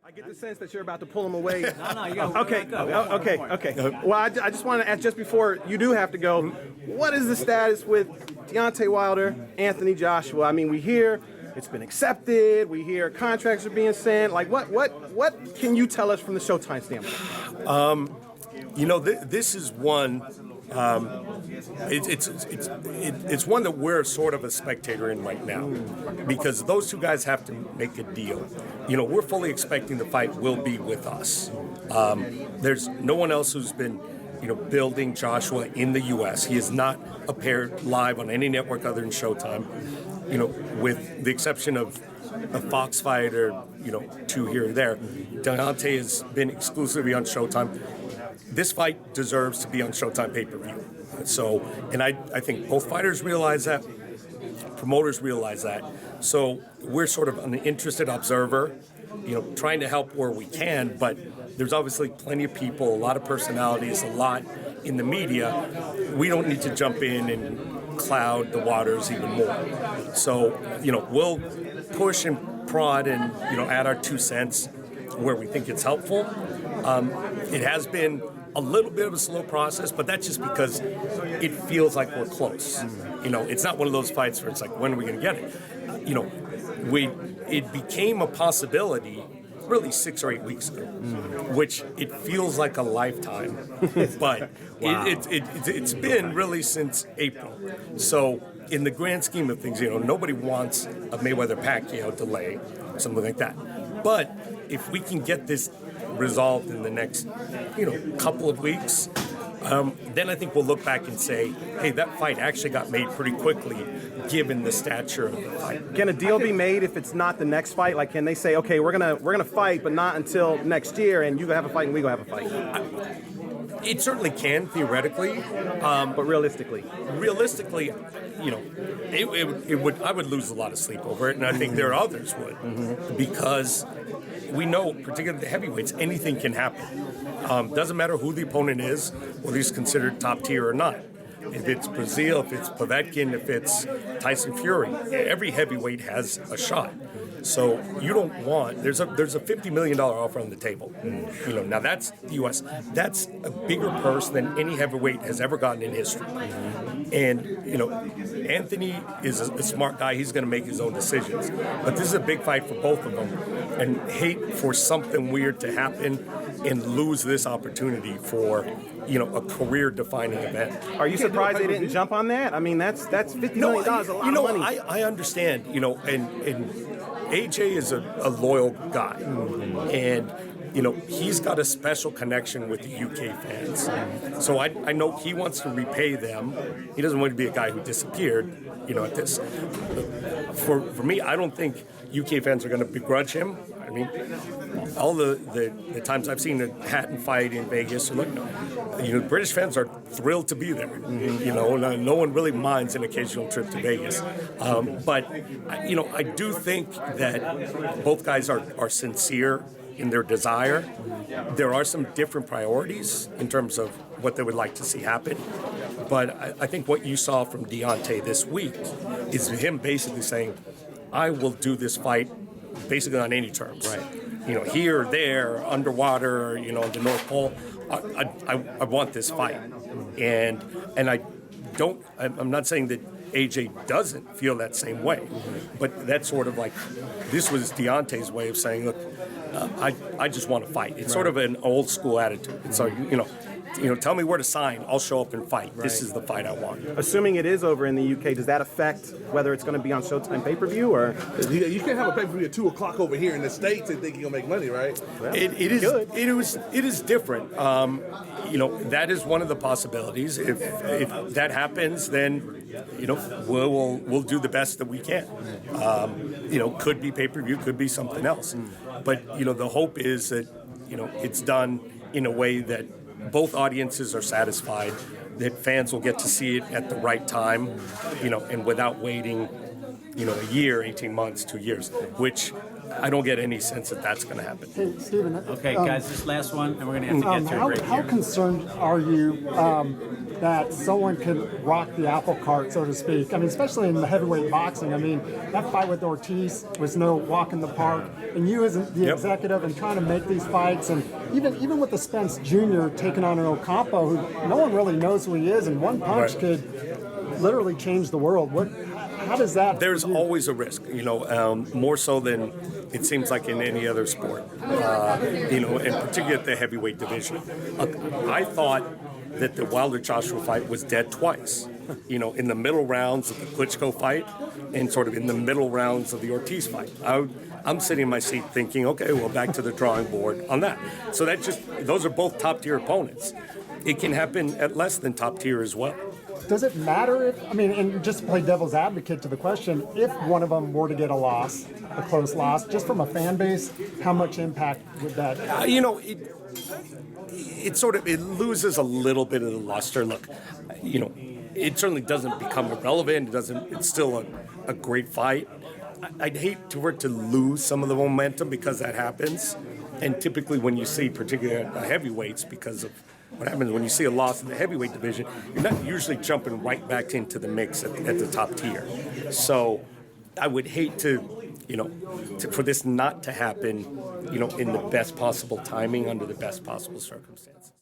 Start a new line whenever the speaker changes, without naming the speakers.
I get the sense that you're about to pull him away.
No, you got
Okay. Well, I just want to ask, just before you do have to go, what is the status with Deontay Wilder, Anthony Joshua? I mean, we hear it's been accepted. We hear contracts are being sent. Like, what can you tell us from the Showtime standpoint?
This is one. It's one that we're sort of a spectator in right now, because those two guys have to make a deal. We're fully expecting the fight will be with us. There's no one else who's been, building Joshua in the U.S. He has not appeared live on any network other than Showtime. With the exception of a Fox fight or two here or there, Deontay has been exclusively on Showtime. This fight deserves to be on Showtime pay-per-view. So, and I think both fighters realize that, promoters realize that. So we're sort of an interested observer, trying to help where we can, but there's obviously plenty of people, a lot of personalities, a lot in the media. We don't need to jump in and cloud the waters even more. So, we'll push and prod and, add our 2 cents where we think it's helpful. It has been a little bit of a slow process, but that's just because it feels like we're close. It's not one of those fights where it's like, when are we going to get it? It became a possibility really 6 or 8 weeks ago, which it feels like a lifetime, but wow. It's been really since April. So in the grand scheme of things, nobody wants a Mayweather-Pacquiao delay, something like that. But if we can get this resolved in the next, couple of weeks, then I think we'll look back and say, hey, that fight actually got made pretty quickly, given the stature of the fight.
Can a deal be made if it's not the next fight? Like, can they say, okay, we're gonna fight, but not until next year, and you go have a fight and we go have a fight?
It certainly can, theoretically,
but realistically,
I would lose a lot of sleep over it, and I think there are others would, because we know, particularly the heavyweights, anything can happen. Doesn't matter who the opponent is, whether he's considered top tier or not. If it's Brazil, if it's Povetkin, if it's Tyson Fury, every heavyweight has a shot. So you don't want, there's a $50 million offer on the table. Now that's the U.S. That's a bigger purse than any heavyweight has ever gotten in history. And, Anthony is a smart guy. He's going to make his own decisions. But this is a big fight for both of them. And hate for something weird to happen and lose this opportunity for, a career-defining event.
Are you surprised they didn't jump on that? I mean, that's $50 million, a lot of money.
I understand, and AJ is a loyal guy. And, he's got a special connection with the UK fans. So I know he wants to repay them. He doesn't want to be a guy who disappeared, at this. For me, I don't think UK fans are going to begrudge him. I mean, all the times I've seen a Hatton fight in Vegas, British fans are thrilled to be there. No one really minds an occasional trip to Vegas. But I do think that both guys are sincere in their desire. There are some different priorities in terms of what they would like to see happen. But I think what you saw from Deontay this week is him basically saying, I will do this fight basically on any terms. Right. Here or there, underwater, on the North Pole, I want this fight. And I'm not saying that AJ doesn't feel that same way, but that's sort of like, this was Deontay's way of saying, look, I just want to fight. It's sort of an old school attitude. It's like, tell me where to sign. I'll show up and fight. Right. This is the fight I want.
Assuming it is over in the UK, does that affect whether it's going to be on Showtime pay-per-view or?
You can't have a pay-per-view at 2:00 over here in the States and think you're going to make money, right?
Well,
it is different. That is one of the possibilities. If that happens, then we'll do the best that we can. Could be pay-per-view, could be something else. But the hope is that it's done in a way that both audiences are satisfied, that fans will get to see it at the right time, and without waiting, a year, 18 months, 2 years, which
Yeah.
I don't get any sense that that's going to happen.
Hey, Stephen.
Okay, guys, this last one, and we're going to have to get to a break
How
here.
concerned are you that someone could rock the apple cart, so to speak? I mean, especially in the heavyweight boxing. I mean, that fight with Ortiz was no walk in the park. And you as the executive and trying to make these fights, and even with the Spence Jr. taking on an Ocampo, who no one really knows who he is, and one punch could literally change the world. How does that?
There's always a risk, more so than it seems like in any other sport, and particularly at the heavyweight division. I thought that the Wilder-Joshua fight was dead twice, in the middle rounds of the Klitschko fight and sort of in the middle rounds of the Ortiz fight. I'm sitting in my seat thinking, okay, well, back to the drawing board on that. So those are both top-tier opponents. It can happen at less than top tier as well.
Does it matter and just to play devil's advocate to the question, if one of them were to get a close loss, just from a fan base, how much impact would that have?
It loses a little bit of the luster. Look, it certainly doesn't become irrelevant. It's still a great fight. I'd hate for it to lose some of the momentum because that happens. And typically when you see, particularly at the heavyweights, because of what happens when you see a loss in the heavyweight division, you're not usually jumping right back into the mix at the top tier. So I would hate for this not to happen, in the best possible timing under the best possible circumstances.